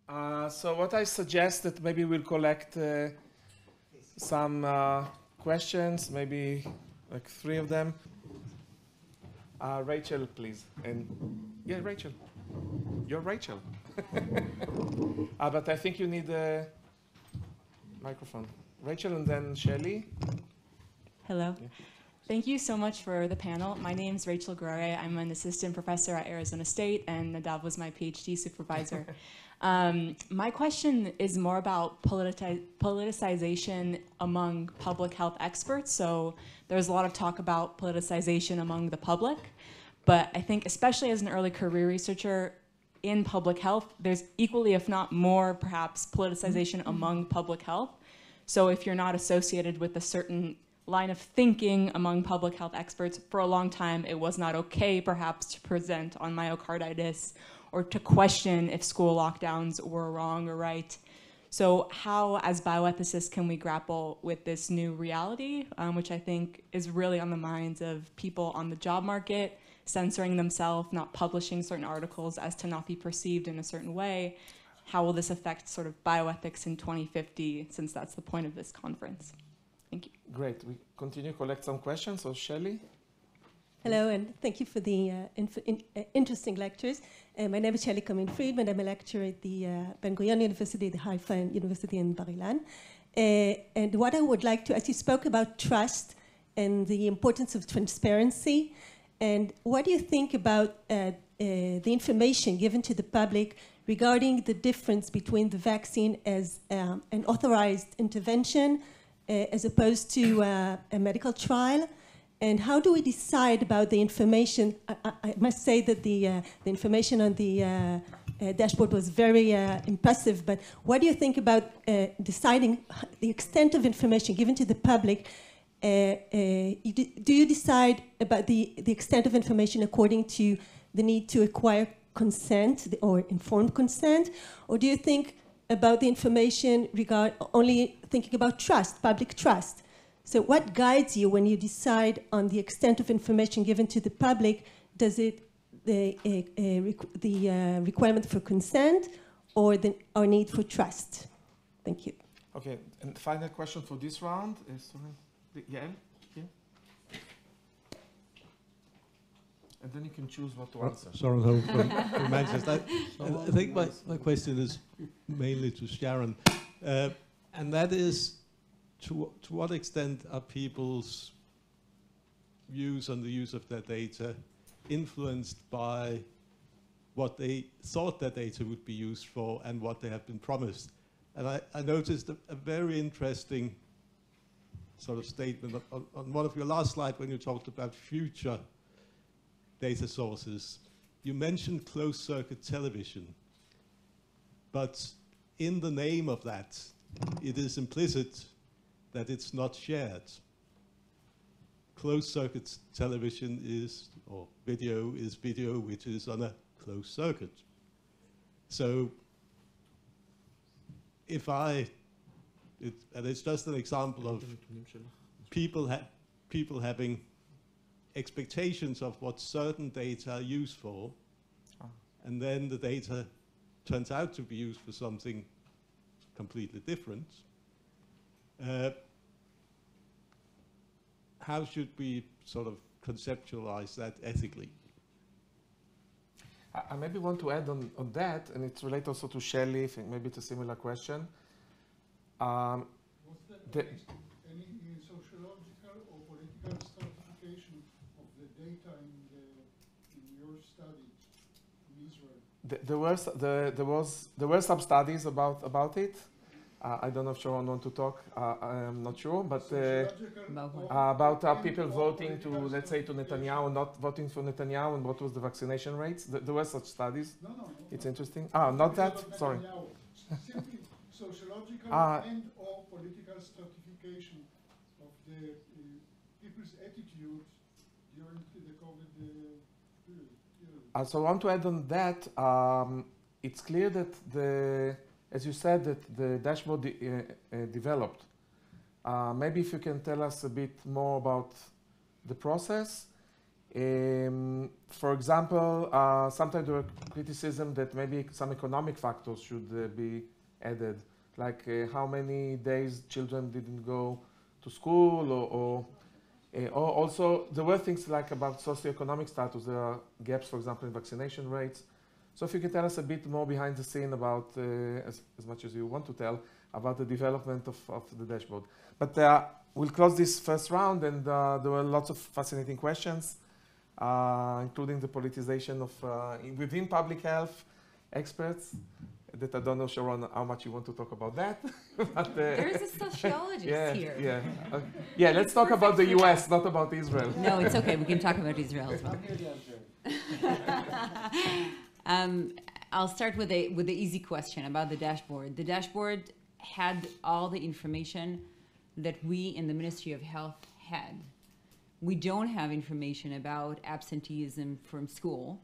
So what I suggest that maybe we'll collect some questions, maybe like 3 of them. Rachel, please. And yeah, Rachel. You're Rachel. But I think you need a microphone. Rachel and then Shelley. Hello. Yeah. Thank you so much for the panel. My name's Rachel Dror. I'm an assistant professor at Arizona State, and Nadav was my PhD supervisor. My question is more about politicization among public health experts. So there's a lot of talk about politicization among the public, but I think especially as an early career researcher in public health, there's equally, if not more, perhaps politicization among public health. So if you're not associated with a certain line of thinking among public health experts, for a long time it was not okay perhaps to present on myocarditis or to question if school lockdowns were wrong or right. So how, as bioethicists, can we grapple with this new reality, which I think is really on the minds of people on the job market, censoring themselves, not publishing certain articles as to not be perceived in a certain way? How will this affect sort of bioethics in 2050, since that's the point of this conference? Thank you. Great. We continue to collect some questions. So Shelley. Hello, and thank you for the interesting lectures. My name is Shelley Kamin-Friedman. I'm a lecturer at the Ben-Gurion University, the Haifa University in Bar-Ilan. And what I would like to, as you spoke about trust and the importance of transparency, and what do you think about the information given to the public regarding the difference between the vaccine as an authorized intervention as opposed to a medical trial? And how do we decide about the information? I must say that the information on the dashboard was very impressive, but what do you think about deciding the extent of information given to the public? Do you decide about the extent of information according to the need to acquire consent or informed consent? Or do you think about the information only thinking about trust, public trust? So what guides you when you decide on the extent of information given to the public? Does it the requirement for consent or the need for trust? Thank you. Okay, and final question for this round is Yael? Yeah. And then you can choose what to answer. Sharon from Manchester. I think my question is mainly to Sharon, and that is, to what extent are people's views on the use of their data influenced by what they thought their data would be used for and what they have been promised? And I noticed a very interesting sort of statement on one of your last slides when you talked about future data sources. You mentioned closed-circuit television, but in the name of that, it is implicit that it's not shared. Closed-circuit television is, or video is video which is on a closed circuit. So if and it's just an example of people having expectations of what certain data are used for, and then the data turns out to be used for something completely different. How should we sort of conceptualize that ethically? I maybe want to add on that, and it's related also to Shelley, I think maybe it's a similar question. Was there any sociological or political stratification of the data in your study in Israel? There were some studies about it. I don't know if Sharon wants to talk. I'm not sure, but about people voting to, let's say, to Netanyahu, not voting for Netanyahu, and what was the vaccination rates. There were such studies. No. It's interesting. Not that. Sorry. Simply sociological and or political stratification of the people's attitude during the COVID period. So I want to add on that. It's clear that as you said, that the dashboard developed. Maybe if you can tell us a bit more about the process. For example, sometimes there are criticism that maybe some economic factors should be added, like how many days children didn't go to school, or also there were things like about socioeconomic status. There are gaps, for example, in vaccination rates. So if you can tell us a bit more behind the scene about, as much as you want to tell, about the development of the dashboard. But we'll close this first round, and there were lots of fascinating questions, including the politicization of within public health experts. That I don't know, Sharon, how much you want to talk about that. But, there's a sociologist here. Yeah, let's talk about the US, not about Israel. No, it's okay. We can talk about Israel as well. I'll start with the easy question about the dashboard. The dashboard had all the information that we in the Ministry of Health had. We don't have information about absenteeism from school,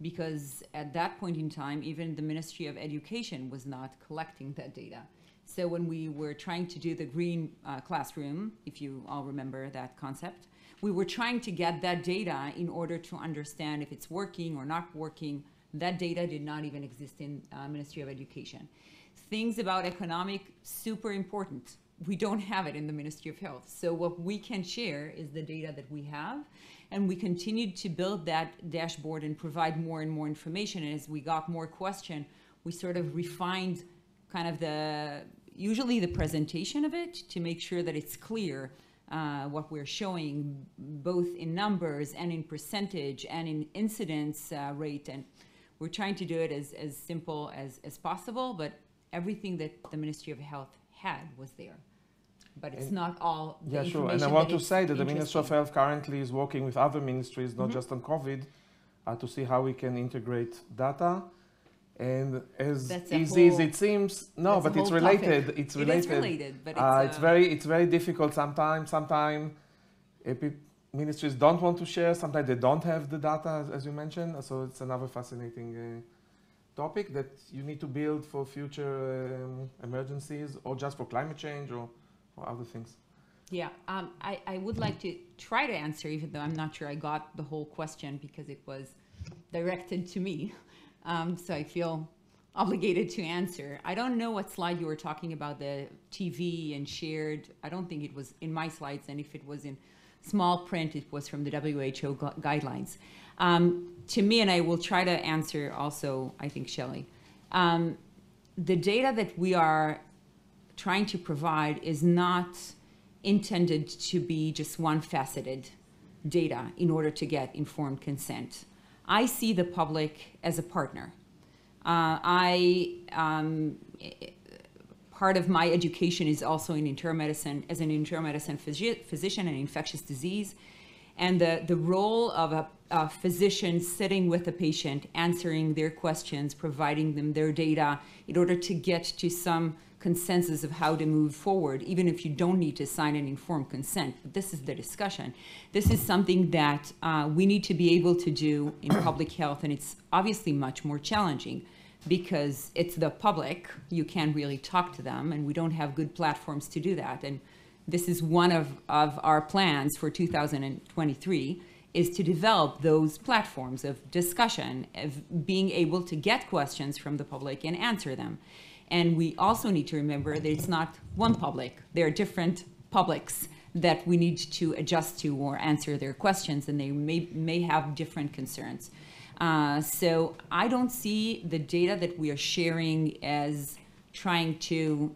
because at that point in time, even the Ministry of Education was not collecting that data. So when we were trying to do the green classroom, if you all remember that concept, we were trying to get that data in order to understand if it's working or not working. That data did not even exist in Ministry of Education. Things about economic, super important. We don't have it in the Ministry of Health. So what we can share is the data that we have, and we continued to build that dashboard and provide more and more information. And as we got more question, we sort of refined kind of usually the presentation of it to make sure that it's clear what we're showing, both in numbers and in percentage and in incidence rate. And we're trying to do it as simple as possible, but everything that the Ministry of Health had was there. But it's not all the information. Yeah, sure. And I want to say that the Ministry of Health currently is working with other ministries, not just on COVID, to see how we can integrate data. And as easy as it seems, no, but it's related. Topic. It's related. It is related, but it's very difficult sometimes. Sometimes ministries don't want to share. Sometimes they don't have the data, as you mentioned. So it's another fascinating topic that you need to build for future emergencies, or just for climate change, or other things. Yeah, I would like to try to answer, even though I'm not sure I got the whole question because it was directed to me. So I feel obligated to answer. I don't know what slide you were talking about, the TV and shared. I don't think it was in my slides, and if it was in small print, it was from the WHO guidelines. To me, and I will try to answer also, I think, Shelley, the data that we are trying to provide is not intended to be just one-faceted data in order to get informed consent. I see the public as a partner. Part of my education is also in internal medicine, as an internal medicine physician and infectious disease. And the role of a physician sitting with a patient, answering their questions, providing them their data in order to get to some consensus of how to move forward, even if you don't need to sign an informed consent. But this is the discussion. This is something that we need to be able to do in public health, and it's obviously much more challenging because it's the public. You can't really talk to them, and we don't have good platforms to do that. And this is one of our plans for 2023, is to develop those platforms of discussion, of being able to get questions from the public and answer them. And we also need to remember that it's not one public. There are different publics that we need to adjust to or answer their questions, and they may have different concerns. So I don't see the data that we are sharing as trying to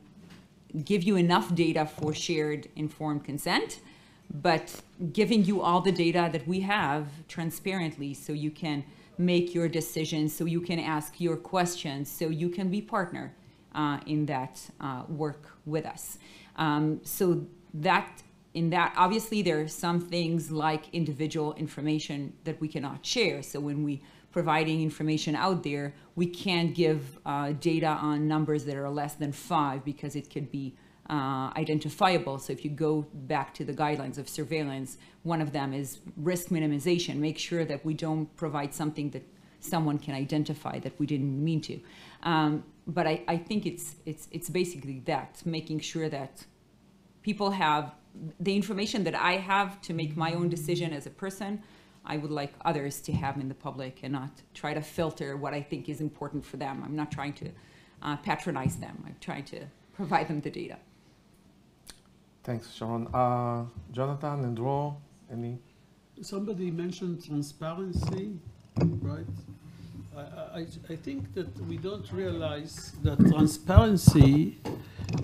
give you enough data for shared informed consent, but giving you all the data that we have transparently so you can make your decisions, so you can ask your questions, so you can be partner in that work with us. So that in that, obviously there are some things like individual information that we cannot share. So when we providing information out there, we can't give data on numbers that are less than 5 because it could be identifiable. So if you go back to the guidelines of surveillance, one of them is risk minimization. Make sure that we don't provide something that someone can identify that we didn't mean to. But I think it's basically that, making sure that people have the information that I have to make my own decision as a person, I would like others to have in the public and not try to filter what I think is important for them. I'm not trying to patronize them. I'm trying to provide them the data. Thanks, Sharon. Jonathan and Dror, any? Somebody mentioned transparency, right? I think that we don't realize that transparency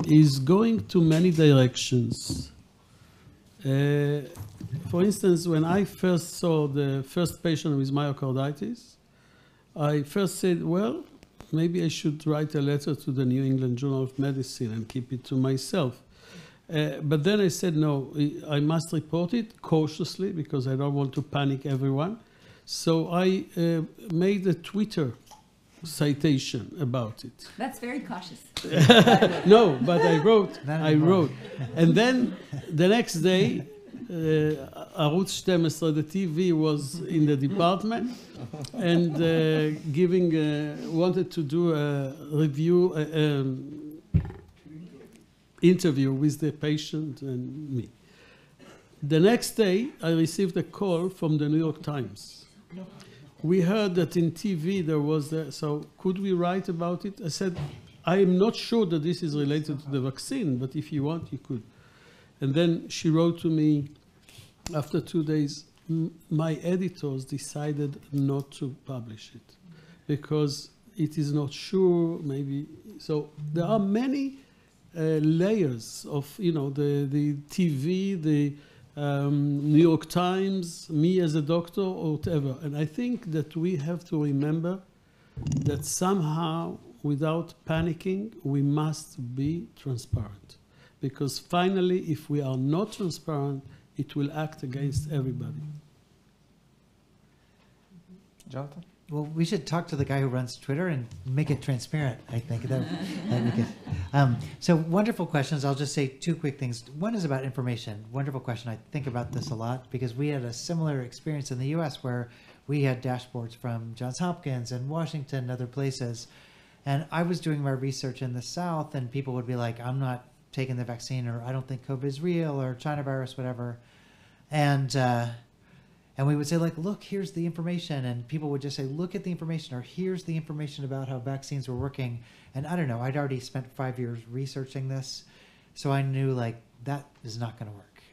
is going to many directions. For instance, when I first saw the first patient with myocarditis, I first said, well, maybe I should write a letter to the New England Journal of Medicine and keep it to myself. But then I said, no, I must report it cautiously because I don't want to panic everyone. So I made a Twitter citation about it. That's very cautious. No, but I wrote. And then the next day, Arutz 12, the TV was in the department and wanted to do a review, interview with the patient and me. The next day, I received a call from the New York Times. We heard that in TV there was, so could we write about it? I said, I am not sure that this is related to the vaccine, but if you want, you could. And then she wrote to me, after 2 days, my editors decided not to publish it because it is not sure, maybe. So there are many layers of, the TV, the New York Times, me as a doctor, or whatever. And I think that we have to remember that somehow, without panicking, we must be transparent. Because finally, if we are not transparent, it will act against everybody. Jonathan? Well, we should talk to the guy who runs Twitter and make it transparent, I think. That'd be good. So wonderful questions. I'll just say two quick things. One is about information. Wonderful question. I think about this a lot because we had a similar experience in the U.S. where we had dashboards from Johns Hopkins and Washington and other places. And I was doing my research in the South, and people would be like, I'm not taking the vaccine, or I don't think COVID is real, or China virus, whatever. And we would say, like, look, here's the information. And people would just say, look at the information, or here's the information about how vaccines were working. And I don't know, I'd already spent 5 years researching this. So I knew, like, that is not going to work.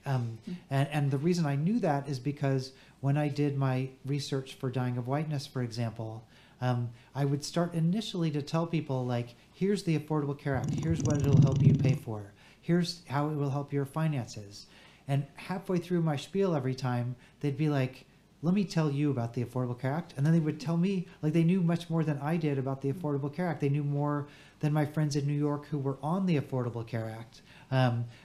And the reason I knew that is because when I did my research for dying of whiteness, for example, I would start initially to tell people, like, here's the Affordable Care Act. Here's what it'll help you pay for. Here's how it will help your finances. And halfway through my spiel every time, they'd be like, let me tell you about the Affordable Care Act. And then they would tell me, like, they knew much more than I did about the Affordable Care Act. They knew more than my friends in New York who were on the Affordable Care Act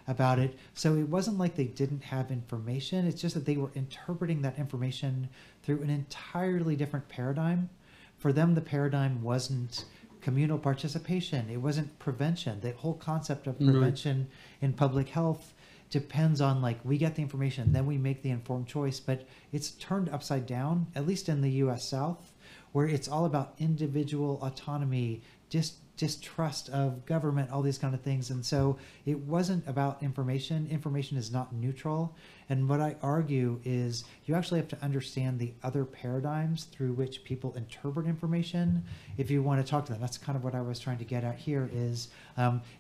about it. So it wasn't like they didn't have information. It's just that they were interpreting that information through an entirely different paradigm. For them, the paradigm wasn't communal participation. It wasn't prevention. The whole concept of prevention in public health depends on, like, we get the information, then we make the informed choice, but it's turned upside down, at least in the US South, where it's all about individual autonomy, distrust of government, all these kind of things. And so it wasn't about information. Information is not neutral. And what I argue is you actually have to understand the other paradigms through which people interpret information if you want to talk to them. That's kind of what I was trying to get at here is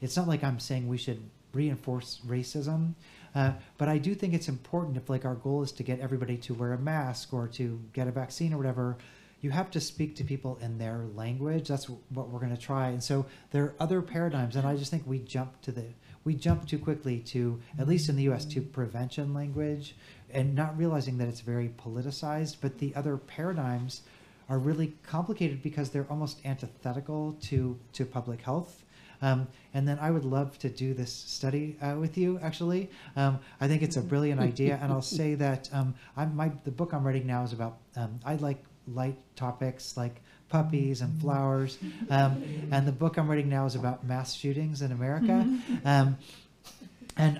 it's not like I'm saying we should reinforce racism, but I do think it's important if, like, our goal is to get everybody to wear a mask or to get a vaccine or whatever, you have to speak to people in their language. That's what we're going to try. And so there are other paradigms, and I just think we jump too quickly to, at least in the US, to prevention language, and not realizing that it's very politicized. But the other paradigms are really complicated because they're almost antithetical to public health. And then I would love to do this study with you, actually. I think it's a brilliant idea. And I'll say that the book I'm writing now is about, I like light topics like puppies and flowers. And the book I'm writing now is about mass shootings in America. And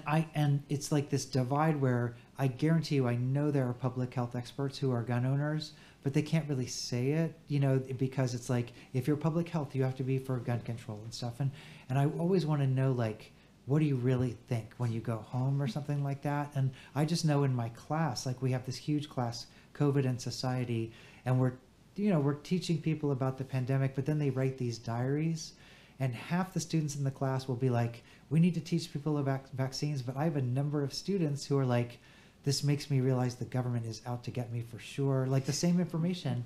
it's like this divide where I guarantee you, I know there are public health experts who are gun owners, but they can't really say it, because it's like, if you're public health, you have to be for gun control and stuff. And I always want to know, like, what do you really think when you go home or something like that? And I just know in my class, like we have this huge class, COVID and Society, and we're teaching people about the pandemic, but then they write these diaries, and half the students in the class will be like, we need to teach people about vaccines, but I have a number of students who are like, this makes me realize the government is out to get me for sure, like the same information.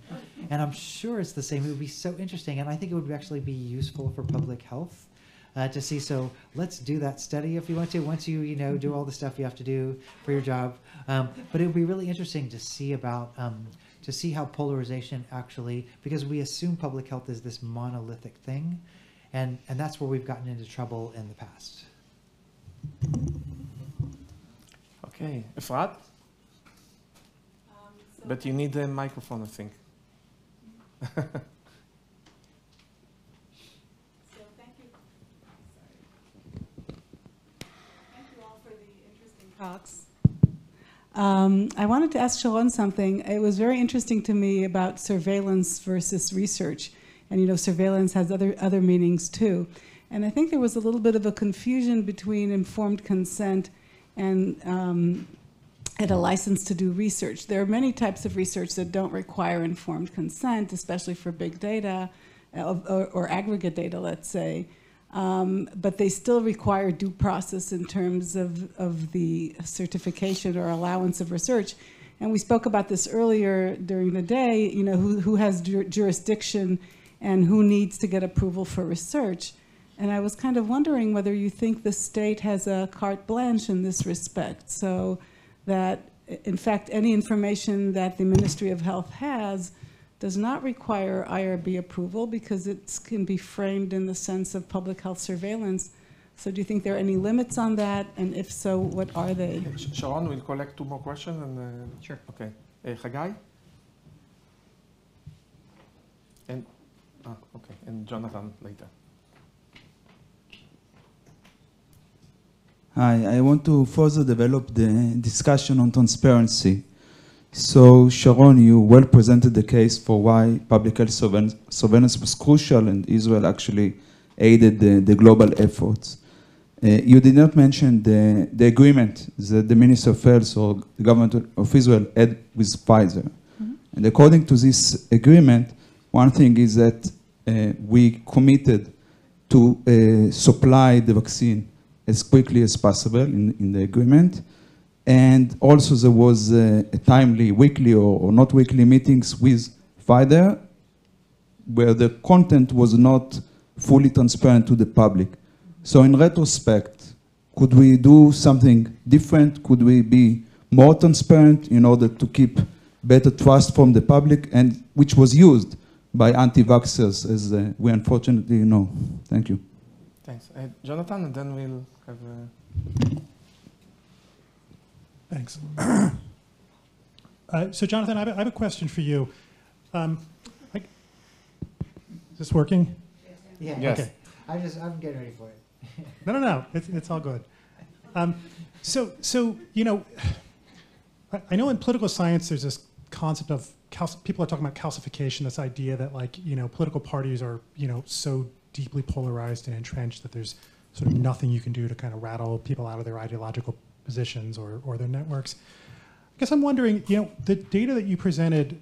And I'm sure it's the same. It would be so interesting, and I think it would actually be useful for public health to see. So let's do that study if you want to, once you do all the stuff you have to do for your job. But it would be really interesting to see about, to see how polarization actually, because we assume public health is this monolithic thing, and that's where we've gotten into trouble in the past. Okay, Efrat? But you need a microphone, I think. So thank you. Thank you all for the interesting talks. I wanted to ask Sharon something. It was very interesting to me about surveillance versus research. And surveillance has other meanings too. And I think there was a little bit of a confusion between informed consent and a license to do research. There are many types of research that don't require informed consent, especially for big data or aggregate data, let's say. But they still require due process in terms of the certification or allowance of research. And we spoke about this earlier during the day, who has jurisdiction and who needs to get approval for research. And I was kind of wondering whether you think the state has a carte blanche in this respect, so that, in fact, any information that the Ministry of Health has does not require IRB approval because it can be framed in the sense of public health surveillance. So do you think there are any limits on that? And if so, what are they? Sharon, we'll collect 2 more questions. And, Sure. Okay. Chagai? And, okay, and Jonathan later. Hi, I want to further develop the discussion on transparency. So, Sharon, you well presented the case for why public health surveillance was crucial, and Israel actually aided the global efforts. You did not mention the agreement that the Minister of Health or the government of Israel had with Pfizer. Mm-hmm. And according to this agreement, one thing is that we committed to supply the vaccine as quickly as possible in the agreement. And also there was a timely weekly or not weekly meetings with Pfizer where the content was not fully transparent to the public. So in retrospect, could we do something different? Could we be more transparent in order to keep better trust from the public, and which was used by anti-vaxxers, as we unfortunately know? Thank you. Thanks. Jonathan, and then we'll have Thanks. So Jonathan, I have a question for you. Is this working? Yeah. Yes. Okay. I'm getting ready for it. No. It's all good. So I know in political science there's this concept of people are talking about calcification. This idea that political parties are so deeply polarized and entrenched that there's sort of nothing you can do to kind of rattle people out of their ideological positions or their networks. I guess I'm wondering, the data that you presented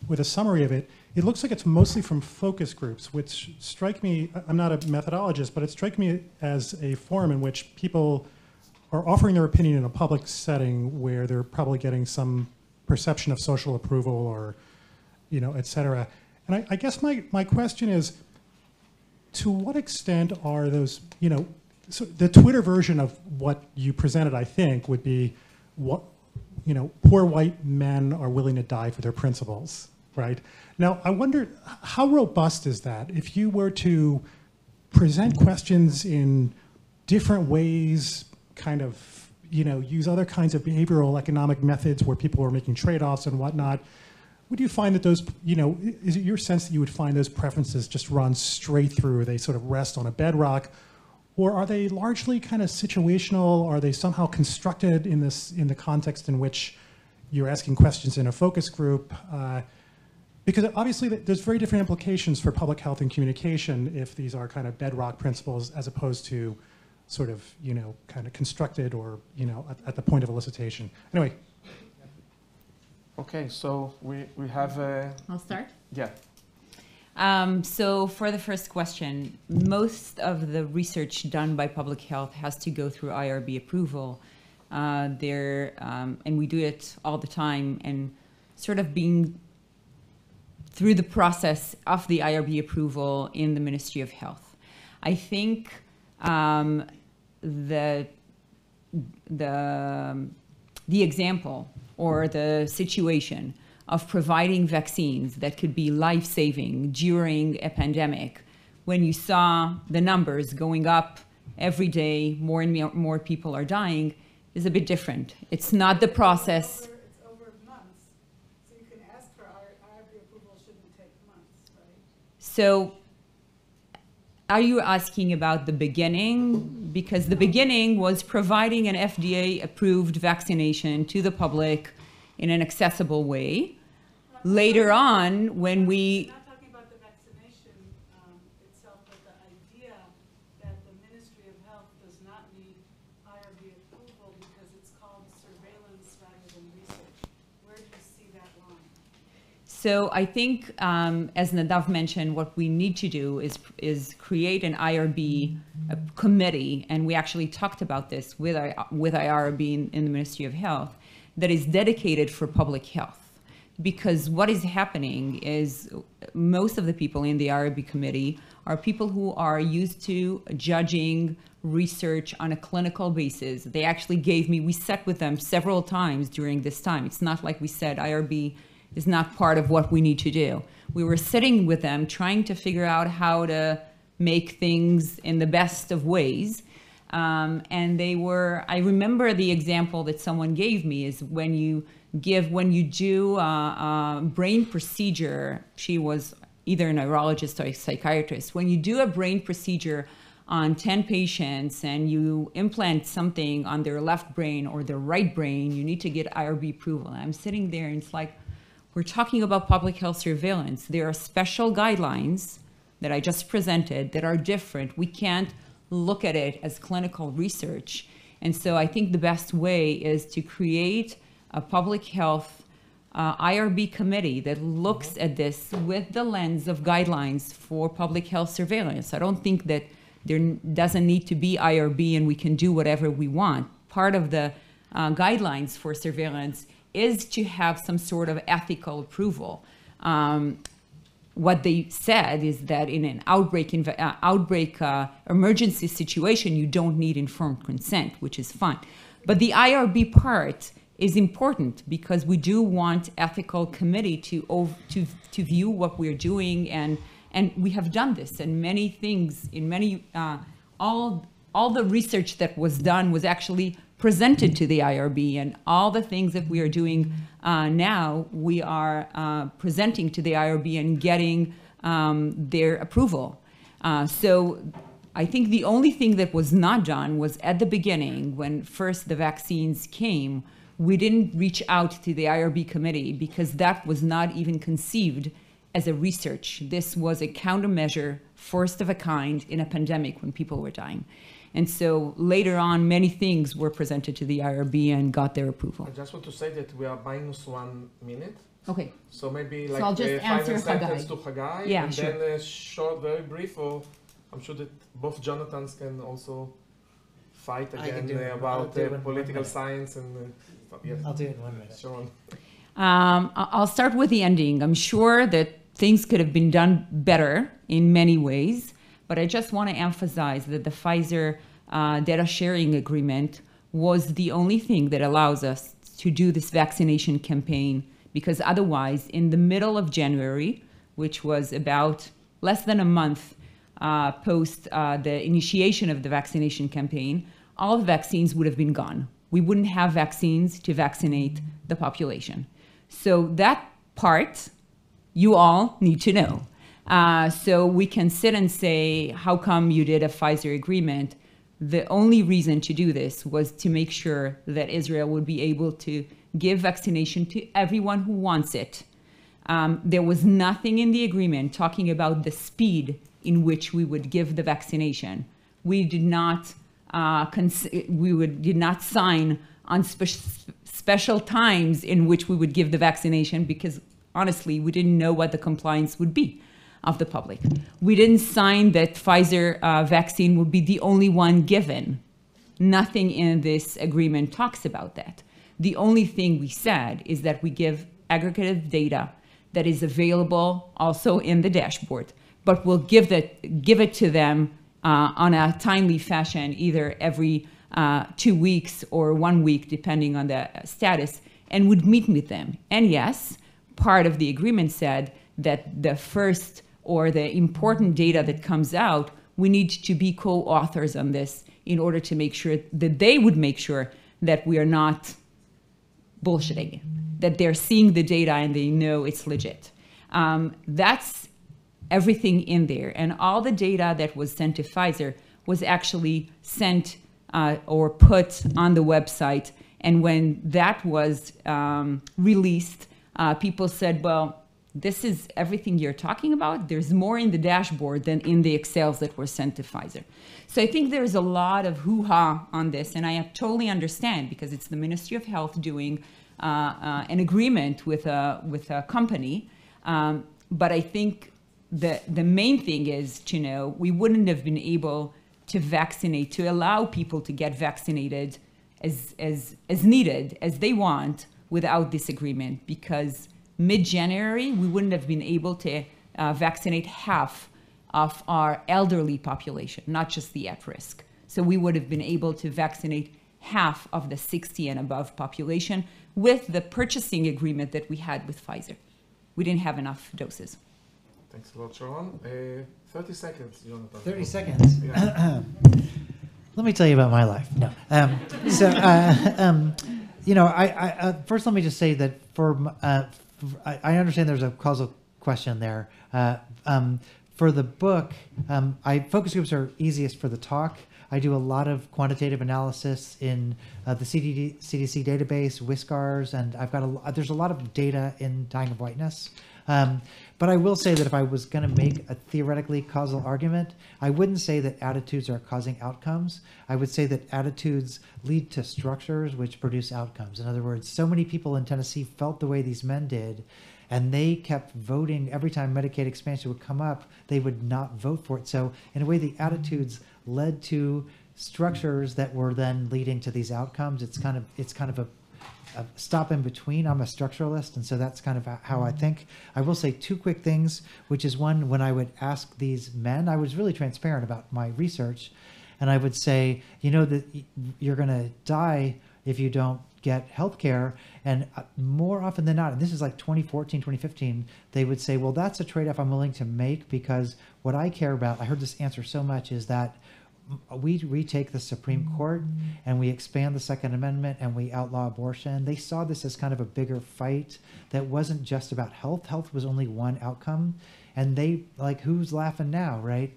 with a summary of it, it looks like it's mostly from focus groups, which strike me, I'm not a methodologist, but it strikes me as a forum in which people are offering their opinion in a public setting where they're probably getting some perception of social approval or, et cetera. And I guess my question is, to what extent are those, so the Twitter version of what you presented, I think, would be what, poor white men are willing to die for their principles, right? Now, I wonder, how robust is that? If you were to present questions in different ways, kind of, use other kinds of behavioral economic methods where people are making trade-offs and whatnot, would you find that those, is it your sense that you would find those preferences just run straight through, they sort of rest on a bedrock? Or are they largely kind of situational? Are they somehow constructed in the context in which you're asking questions in a focus group? Because obviously there's very different implications for public health and communication if these are kind of bedrock principles as opposed to sort of, kind of constructed or, at the point of elicitation. Anyway. Okay, so we have a... I'll start? Yeah. So for the first question, most of the research done by public health has to go through IRB approval. And we do it all the time, and sort of being through the process of the IRB approval in the Ministry of Health. I think the example or the situation of providing vaccines that could be life-saving during a pandemic, when you saw the numbers going up every day, more and more people are dying, is a bit different. It's not the process. It's over months, so you can ask for IRB approval shouldn't take months, right? So are you asking about the beginning? Because the beginning was providing an FDA-approved vaccination to the public in an accessible way. Later on, when we... I'm not talking about the vaccination itself, but the idea that the Ministry of Health does not need IRB approval because it's called surveillance rather than research. Where do you see that line? So I think, as Nadav mentioned, what we need to do is create an IRB committee, and we actually talked about this with IRB in the Ministry of Health, that is dedicated for public health. Because what is happening is most of the people in the IRB committee are people who are used to judging research on a clinical basis. They actually we sat with them several times during this time. It's not like we said IRB is not part of what we need to do. We were sitting with them trying to figure out how to make things in the best of ways. And I remember the example that someone gave me is when you do a brain procedure, she was either a neurologist or a psychiatrist, when you do a brain procedure on 10 patients and you implant something on their left brain or their right brain, you need to get IRB approval. And I'm sitting there and it's like, we're talking about public health surveillance. There are special guidelines that I just presented that are different. We can't look at it as clinical research. And so I think the best way is to create a public health IRB committee that looks at this with the lens of guidelines for public health surveillance. I don't think that there doesn't need to be IRB and we can do whatever we want. Part of the guidelines for surveillance is to have some sort of ethical approval. What they said is that in an outbreak emergency situation, you don't need informed consent, which is fine. But the IRB part is important because we do want ethical committee to view what we're doing, and we have done this in many things. In many all the research that was done was actually presented to the IRB, and all the things that we are doing now, we are presenting to the IRB and getting their approval. So I think the only thing that was not done was at the beginning, when first the vaccines came, we didn't reach out to the IRB committee because that was not even conceived as a research. This was a countermeasure, first of a kind, in a pandemic when people were dying. And so later on, many things were presented to the IRB and got their approval. I just want to say that we are -1 minute. Okay. So maybe like so I'll just answer sentence to Hagai, yeah, and sure. then a short, very brief, or I'm sure that both Jonathans can also fight again about political science and yes. I'll do it in 1 minute. Sharon. I'll start with the ending. I'm sure that things could have been done better in many ways, but I just want to emphasize that the Pfizer data sharing agreement was the only thing that allows us to do this vaccination campaign, because otherwise, in the middle of January, which was about less than a month post the initiation of the vaccination campaign, all the vaccines would have been gone. We wouldn't have vaccines to vaccinate the population. So that part, you all need to know. So we can sit and say, how come you did a Pfizer agreement? The only reason to do this was to make sure that Israel would be able to give vaccination to everyone who wants it. There was nothing in the agreement talking about the speed in which we would give the vaccination. We did not did not sign on special times in which we would give the vaccination, because honestly, we didn't know what the compliance would be of the public. We didn't sign that Pfizer vaccine would be the only one given. Nothing in this agreement talks about that. The only thing we said is that we give aggregative data that is available also in the dashboard, but we'll give it to them on a timely fashion, either every 2 weeks or 1 week, depending on the status, and would meet with them. And yes, part of the agreement said that the first or the important data that comes out, we need to be co-authors on this in order to make sure that they would make sure that we are not bullshitting, that they're seeing the data and they know it's legit. That's everything in there. And all the data that was sent to Pfizer was actually sent or put on the website. And when that was released, people said, well, this is everything you're talking about. There's more in the dashboard than in the Excels that were sent to Pfizer. So I think there's a lot of hoo-ha on this, and I totally understand, because it's the Ministry of Health doing an agreement with a company. But I think the main thing is to know we wouldn't have been able to vaccinate, to allow people to get vaccinated as needed, as they want, without this agreement, because mid-January, we wouldn't have been able to vaccinate half of our elderly population, not just the at-risk. So we would have been able to vaccinate half of the 60 and above population with the purchasing agreement that we had with Pfizer. We didn't have enough doses. Thanks a lot, Sharon. 30 seconds, Jonathan. 30 seconds. Yeah. Let me tell you about my life. No. You know, first let me just say that I understand there's a causal question there. For the book, focus groups are easiest for the talk. I do a lot of quantitative analysis in the CDC database, WISCARs, and there's a lot of data in dying of whiteness. But I will say that if I was going to make a theoretically causal argument, I wouldn't say that attitudes are causing outcomes. I would say that attitudes lead to structures which produce outcomes. In other words, so many people in Tennessee felt the way these men did, and they kept voting every time Medicaid expansion would come up, they would not vote for it. So in a way, the attitudes led to structures that were then leading to these outcomes. It's kind of a stop in between. I'm a structuralist, and so that's kind of how I think. I will say two quick things, which is one, when I would ask these men, I was really transparent about my research, and I would say, you know that you're going to die if you don't get health care. And more often than not, and this is like 2014, 2015, they would say, well, that's a trade-off I'm willing to make, because what I care about, I heard this answer so much, is that we retake the Supreme Court and we expand the Second Amendment and we outlaw abortion. They saw this as kind of a bigger fight that wasn't just about health. Health was only one outcome. And they, like, who's laughing now, right?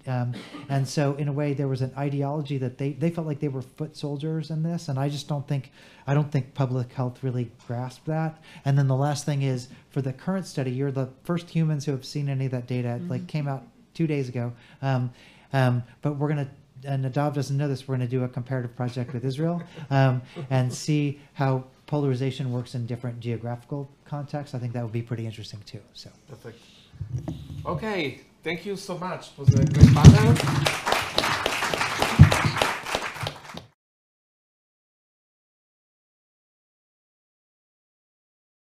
And so in a way, there was an ideology that they felt like they were foot soldiers in this. And I don't think public health really grasped that. And then the last thing is, for the current study, you're the first humans who have seen any of that data. It came out 2 days ago. But we're going to, and Nadav doesn't know this, we're going to do a comparative project with Israel and see how polarization works in different geographical contexts. I think that would be pretty interesting too. So. Perfect. Okay, thank you so much. It was a great panel.